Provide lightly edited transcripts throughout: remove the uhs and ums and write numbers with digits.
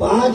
5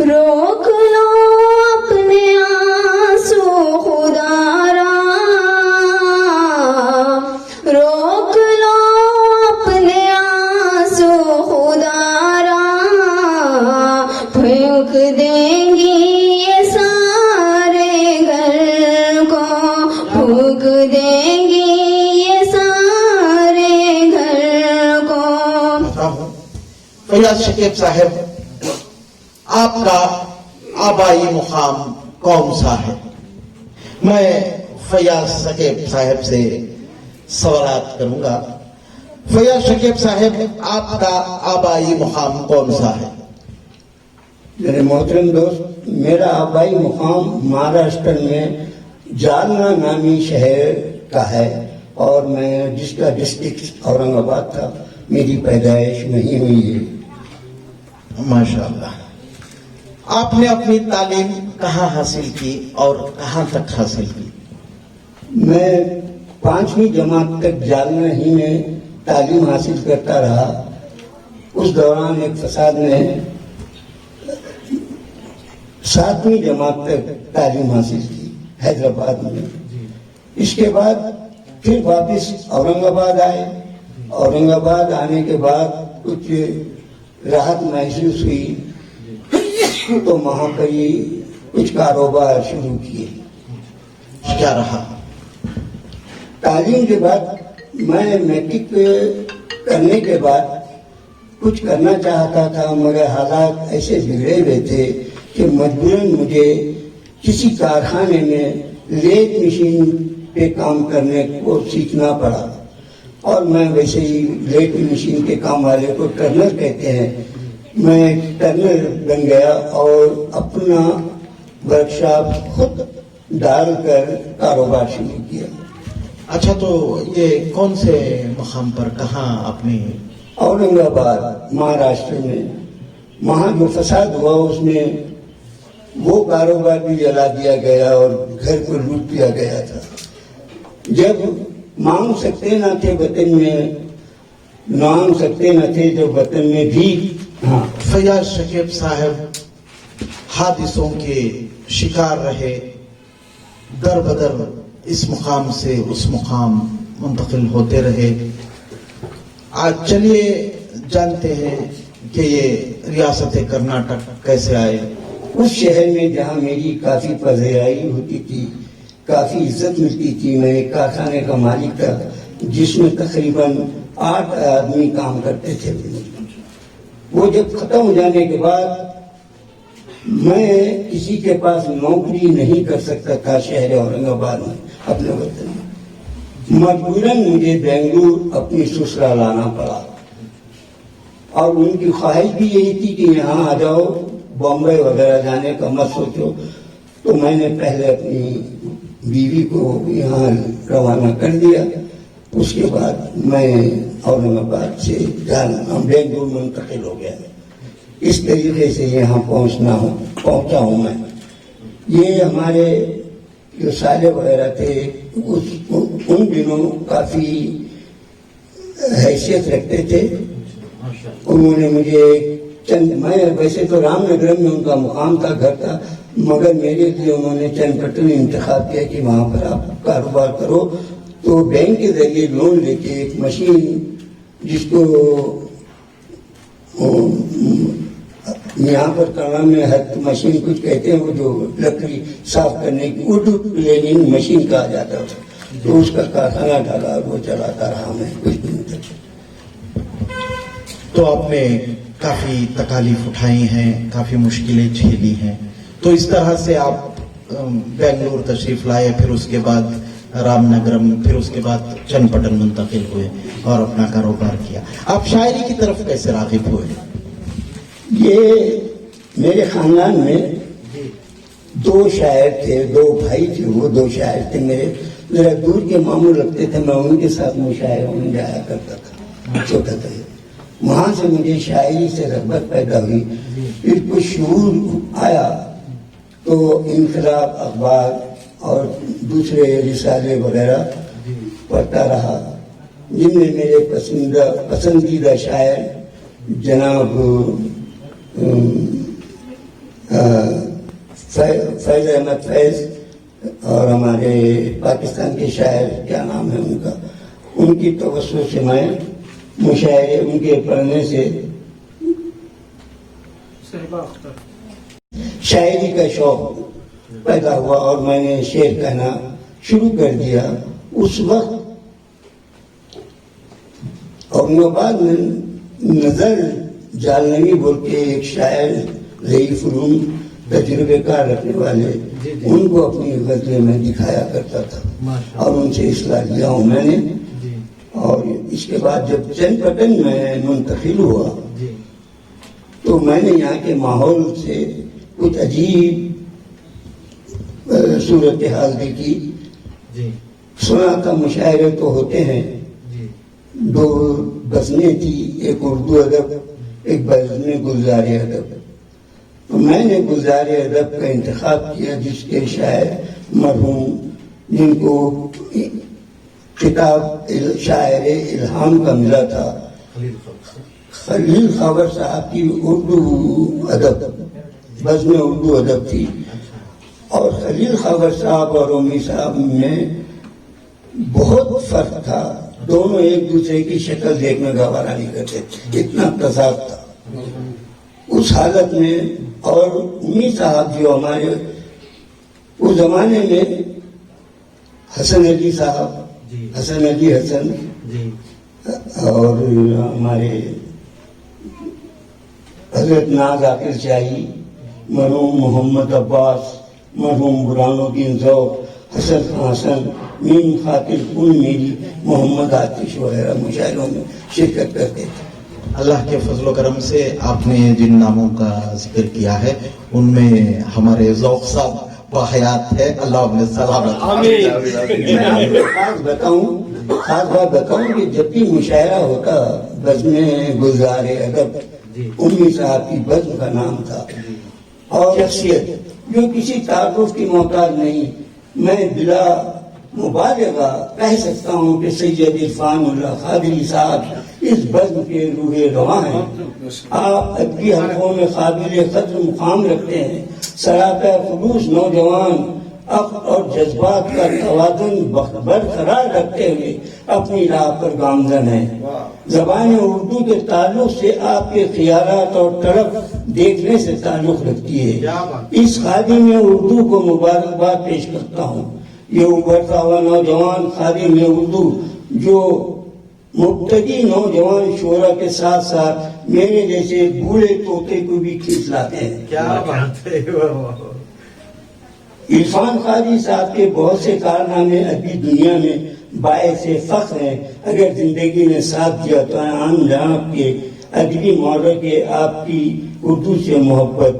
روک لو اپنے آنسو خدارا، روک لو اپنے آنسو خدارا، پھینک دیں گی یہ سارے گھر کو، پھینک دیں گی یہ سارے گھر کو۔ فیاض شکیب صاحب، آپ کا آبائی مقام کون سا ہے؟ میں فیاض شکیب صاحب سے سوالات کروں گا۔ فیاض شکیب صاحب، آپ کا آبائی مقام کون سا ہے؟ میرے محترم دوست، میرا آبائی مقام مہاراشٹر میں جالنا نامی شہر کا ہے، اور میں جس کا ڈسٹرکٹ اورنگ آباد تھا، میری پیدائش وہیں ہوئی ہے۔ ماشاء اللہ۔ آپ نے اپنی تعلیم کہاں حاصل کی اور کہاں تک حاصل کی؟ میں 5ویں جماعت تک جالنا ہی میں تعلیم حاصل کرتا رہا۔ اس دوران ایک فساد میں 7ویں جماعت تک تعلیم حاصل کی حیدرآباد میں۔ اس کے بعد پھر واپس اورنگ آباد آئے۔ اورنگ آباد آنے کے بعد کچھ راحت محسوس ہوئی تو وہاں پر ہی کچھ کاروبار شروع کیے۔ کیا رہا؟ تعلیم کے بعد میں میٹرک کرنے کے بعد کچھ کرنا چاہتا تھا، مگر حالات ایسے بگڑے ہوئے تھے کہ مجبوراً مجھے کسی کارخانے میں لیت مشین پہ کام کرنے کو سیکھنا پڑا، اور میں ویسے ہی لیت مشین کے کام والے کو ٹرنر کہتے ہیں، میں ٹرنر بن گیا اور اپنا ورکشاپ خود ڈال کر کاروبار شروع کیا۔ اچھا، تو یہ کون سے مقام پر، کہاں اپنی؟ اورنگ آباد مہاراشٹر میں۔ وہاں جو فساد ہوا اس میں وہ کاروبار بھی جلا دیا گیا اور گھر کو لوٹ دیا گیا تھا۔ جب مانگ سکتے نہ تھے وطن میں، مانگ سکتے نہ تھے جب وطن میں بھی۔ فیاض شکیب صاحب حادثوں کے شکار رہے، در بدر اس مقام سے اس مقام منتقل ہوتے رہے۔ آج چلیے جانتے ہیں کہ یہ ریاست کرناٹک کیسے آئے۔ اس شہر میں جہاں میری کافی پذیرائی ہوتی تھی، کافی عزت ملتی تھی، میں ایک کارخانے کا مالک تھا جس میں تقریباً 8 آدمی کام کرتے تھے۔ وہ جب ختم ہو جانے کے بعد میں کسی کے پاس نوکری نہیں کر سکتا تھا شہر اورنگ آباد میں اپنے وطن میں، مجبوراً مجھے بنگلور اپنی سسرال لانا پڑا، اور ان کی خواہش بھی یہی تھی کہ یہاں آ جاؤ، بامبے وغیرہ جانے کا مت سوچو۔ تو میں نے پہلے اپنی بیوی کو یہاں روانہ کر دیا، اس کے بعد میں اورنگ آباد سے بنگلور منتقل ہو گیا۔ اس طریقے سے یہاں پہنچا ہوں میں۔ یہ ہمارے جو سالے وغیرہ تھے ان دنوں کافی حیثیت رکھتے تھے۔ انہوں نے مجھے میں ویسے تو رام نگرم میں ان کا مقام تھا، گھر تھا، مگر میرے لیے انہوں نے چند پٹن انتخاب کیا کہ وہاں پر آپ کاروبار کرو۔ تو بینک کے ذریعے لون لے کے ایک مشین جس کو یہاں پر کرنا میں ہر مشین کچھ کہتے ہیں، وہ جو لکڑی صاف کرنے کی ووڈ پلیننگ مشین کہا جاتا ہے، تو اس کا کارخانہ ڈالا، وہ چلاتا رہا میں کچھ دنوں تک۔ تو آپ نے کافی تکالیف اٹھائی ہیں، کافی مشکلیں جھیلی ہیں، تو اس طرح سے آپ بنگلور تشریف لائے، پھر اس کے بعد رام نگرم، پھر اس کے بعد چند پٹن منتقل ہوئے اور اپنا کاروبار کیا۔ آپ شاعری کی طرف کیسے راغب ہوئے؟ یہ میرے خاندان میں 2 شاعر تھے، 2 بھائی تھے، وہ 2 شاعر تھے میرے، ذرا دور کے ماموں لگتے تھے، میں ان کے ساتھ مشاعروں میں جایا کرتا تھا چھوٹا تھا۔ وہاں سے مجھے شاعری سے رغبت پیدا ہوئی، پھر کچھ شعور آیا تو انقلاب اخبار اور دوسرے رسالے وغیرہ پڑھتا رہا، جن میں میرے پسندیدہ شاعر جناب فیض احمد فیض اور ہمارے پاکستان کے شاعر کیا نام ہے ان کا، ان کی توسط سے میں مشاعرے ان کے پڑھنے سے شاعری کا شوق پیدا ہوا اور میں نے شعر کہنا شروع کر دیا اس وقت۔ اورنگاباد میں نظر جالنوی بول کے ایک شاعر ضعیف علوم تجربے کار رکھنے والے، ان کو اپنی غزلیں میں دکھایا کرتا تھا اور ان سے اصلاح لیا ہوں میں نے۔ اور اس کے بعد جب چین پٹن میں منتقل ہوا تو میں نے یہاں کے ماحول سے کچھ عجیب صورتحال دیکھی۔ سنا تھا مشاعرے تو ہوتے ہیں، دو غزلیں تھی، ایک اردو ادب ایک بزم گلزار ادب۔ تو میں نے گلزار ادب کا انتخاب کیا جس کے شاعر مرحوم جن کو خطاب شاعر الہام کا ملا تھا خلیل خاور صاحب کی اردو ادب بزم اردو ادب تھی، اور خلیل خاور صاحب اور امی صاحب میں بہت فرق تھا، دونوں ایک دوسرے کی شکل دیکھنے گوارا نہیں کرتے، اتنا تضاد تھا اس حالت میں۔ اور امی صاحب جو ہمارے اس زمانے میں حسن علی صاحب، حسن علی حسن اور ہمارے حضرت ناز عاقل شاہی، مرحوم محمد عباس، مرحوم برہان الدین ذوق، حسن خان حسن، میم خاطر کن میری، محمد آتش وغیرہ مشاعروں میں شرکت کرتے تھے۔ اللہ کے فضل و کرم سے آپ نے جن ناموں کا ذکر کیا ہے ان میں ہمارے ذوق صاحب باحیات ہے، اللہ انہیں سلامت۔ میں آپ کو خاص بات بتاؤں کہ جب بھی مشاعرہ ہوتا بزم گلزار ادب امی صاحب کی بزم کا نام تھا، اور شخصیت جو کسی تعارف کی محتاج نہیں، میں بلا مبالغہ کہہ سکتا ہوں کہ سید عرفان اللہ قادری صاحب اس بزم کے روح رواں ہیں۔ آپ ادبی حلقوں میں قابل قدر مقام رکھتے ہیں، سراپا خلوص نوجوان عقل اور جذبات کا توازن برقرار رکھتے ہوئے اپنی راہ پر گامزن ہیں۔ زبان اردو کے تعلق سے آپ کے خیالات اور طرف دیکھنے سے تعلق رکھتی ہے۔ اس خادم اردو کو مبارکباد پیش کرتا ہوں۔ یہ ابھرتا ہوا نوجوان خادم اردو جو مبتدی نوجوان شعراء کے ساتھ ساتھ میرے جیسے بوڑھے طوطے کو بھی کھینچ لاتے ہیں۔ کیا بات ہے! عرفان قادری صاحب کے بہت سے کارنامے ابھی دنیا میں باعث فخر ہیں۔ اگر زندگی نے ساتھ دیا تو عام جناب کے ادبی مورد کے آپ کی اردو سے محبت،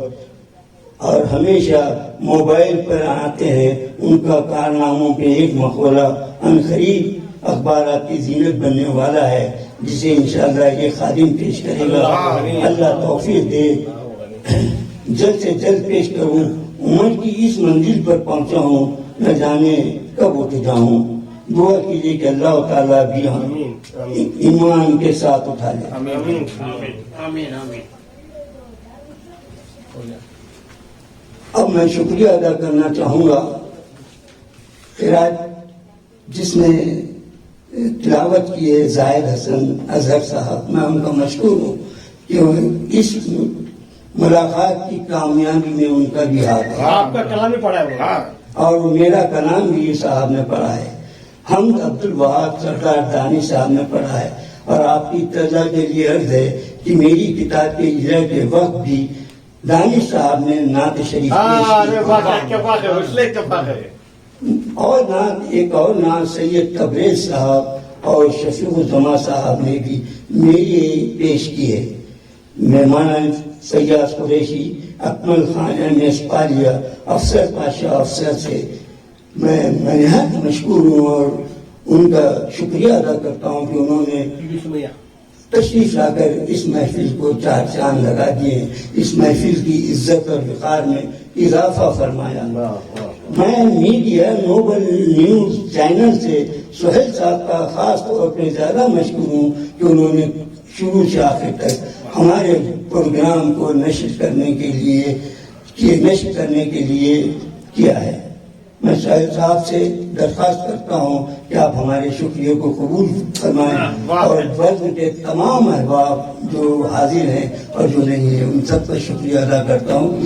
اور ہمیشہ موبائل پر آتے ہیں ان کا کارناموں پہ ایک مقولہ عنقریب اخبارات کی زینت بننے والا ہے، جسے انشاءاللہ یہ خادم پیش کرے گا۔ اللہ توفیق دے جلد سے جلد پیش کروں۔ عمر کی اس منزل پر پہنچا ہوں، نہ جانے کب اٹھ جاؤں۔ دعا کیجیے کہ اللہ تعالیٰ بھی ہم ایمان کے ساتھ اٹھا لے۔ اب میں شکریہ ادا کرنا چاہوں گا قرات جس نے تلاوت کی ہے زاہد حسن اظہر صاحب، میں ان کا مشکور ہوں کہ اس ملاقات کی کامیابی میں ان کا بھی ہاتھ ہے۔ آپ کا کلام بھی پڑھا ہے اور میرا کلام بھی یہ صاحب نے پڑھا ہے، حمد عبد الوہاب سردار دانی صاحب نے پڑھا ہے، اور آپ کی اطلاع کے لیے عرض ہے کہ میری کتاب کے اجرا کے وقت بھی دانی صاحب نے نعت شریف اور نعت ایک اور نعت سید تبریز صاحب اور شفیع الزما صاحب نے بھی میری پیش کی ہے۔ مہمان سیاس قریشی، اکمل خان ایم ایس پالیا، افسر پاشا افسر سے میں نہایت مشکور ہوں اور ان کا شکریہ ادا کرتا ہوں کہ انہوں نے تشریف لا کر اس محفل کو چار چاند لگا دیے، اس محفل کی عزت اور وقار میں اضافہ فرمایا۔ میں میڈیا نوبل نیوز چینل سے سہیل صاحب کا خاص طور پہ زیادہ مشکور ہوں کہ انہوں نے شروع سے آخر تک ہمارے پروگرام کو نشر کرنے کے لیے کیا ہے. میں شاہد صاحب سے درخواست کرتا ہوں کہ آپ ہمارے شکریہ کو قبول فرمائیں اور بزم کے تمام احباب جو حاضر ہیں اور جو نہیں ہیں ان سب کا شکریہ ادا کرتا ہوں.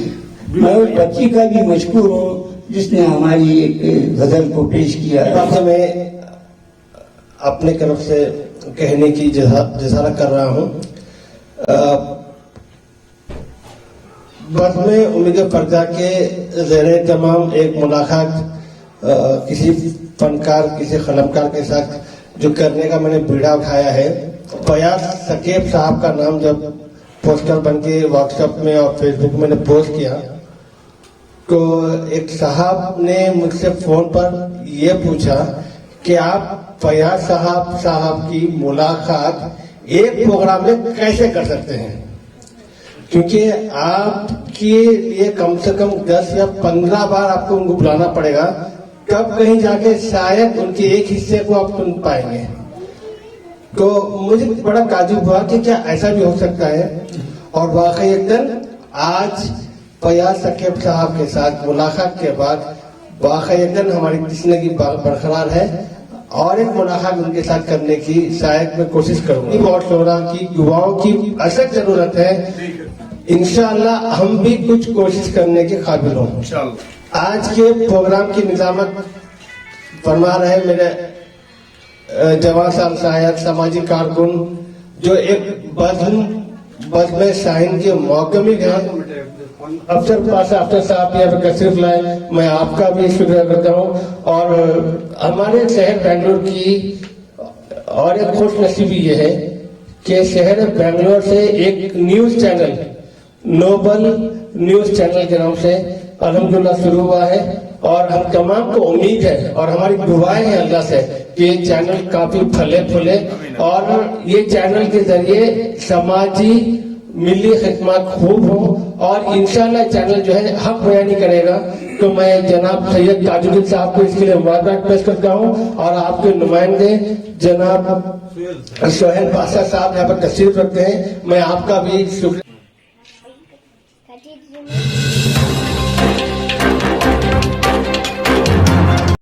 میں اس بچی کا بھی مشکور ہوں جس نے ہماری ایک غزل کو پیش کیا ہے. آپ سے میں اپنے طرف سے کہنے کی جزارہ کر رہا ہوں. بس میں امید پردہ کے زیر تمام ایک ملاقات کسی فنکار کسی قلمکار کے ساتھ جو کرنے کا میں نے بیڑا اٹھایا ہے. فیاض ثقیب صاحب کا نام جب پوسٹر بن کے واٹس ایپ میں اور فیس بک میں نے پوسٹ کیا تو ایک صاحب نے مجھ سے فون پر یہ پوچھا کہ آپ فیاض صاحب کی ملاقات ایک پروگرام میں کیسے کر سکتے ہیں، کیونکہ آپ کے لیے کم سے کم 10 یا 15 بار آپ کو ان کو بلانا پڑے گا، تب کہیں جا کے شاید ان کے ایک حصے کو آپ سن پائیں گے. تو مجھے بڑا تعجب ہوا کہ کیا ایسا بھی ہو سکتا ہے. اور واقعی آج فیاض ثقیب صاحب کے ساتھ ملاقات کے بعد واقعی ہماری تشنگی برقرار ہے اور ایک ملاقات ان کے ساتھ کرنے کی شاید میں کوشش کروں گا. اور شعراء کی دعاؤں کی اشد ضرورت ہے. انشاءاللہ ہم بھی کچھ کوشش کرنے کے قابل ہوں. آج کے پروگرام کی نظامت فرما رہے میرے جوان صاحب شاعر سماجی کارکن جو ایک بزم شاہین کے موقع ہیں. افسر صاحب یہاں پہ تشریف لائے، میں آپ کا بھی شکریہ کرتا ہوں. اور ہمارے شہر بنگلور کی اور ایک خوش نصیبی یہ ہے کہ شہر بنگلور سے ایک news channel Nobel news channel کے نام سے الحمدللہ شروع ہوا ہے اور ہم تمام کو امید ہے اور ہماری دعائیں ہیں اللہ سے کہ یہ چینل کافی پھلے اور یہ چینل کے ذریعے سماجی ملی خدمات خوب ہوں اور انشاءاللہ چینل جو ہے حق بیانی کرے گا. تو میں جناب سید تاج الدین صاحب کو اس کے لیے مبارکباد پیش کرتا ہوں اور آپ کے نمائندے جناب سہیل بادشاہ صاحب یہاں پر تشریف رکھتے ہیں. میں آپ کا بھی شکریہ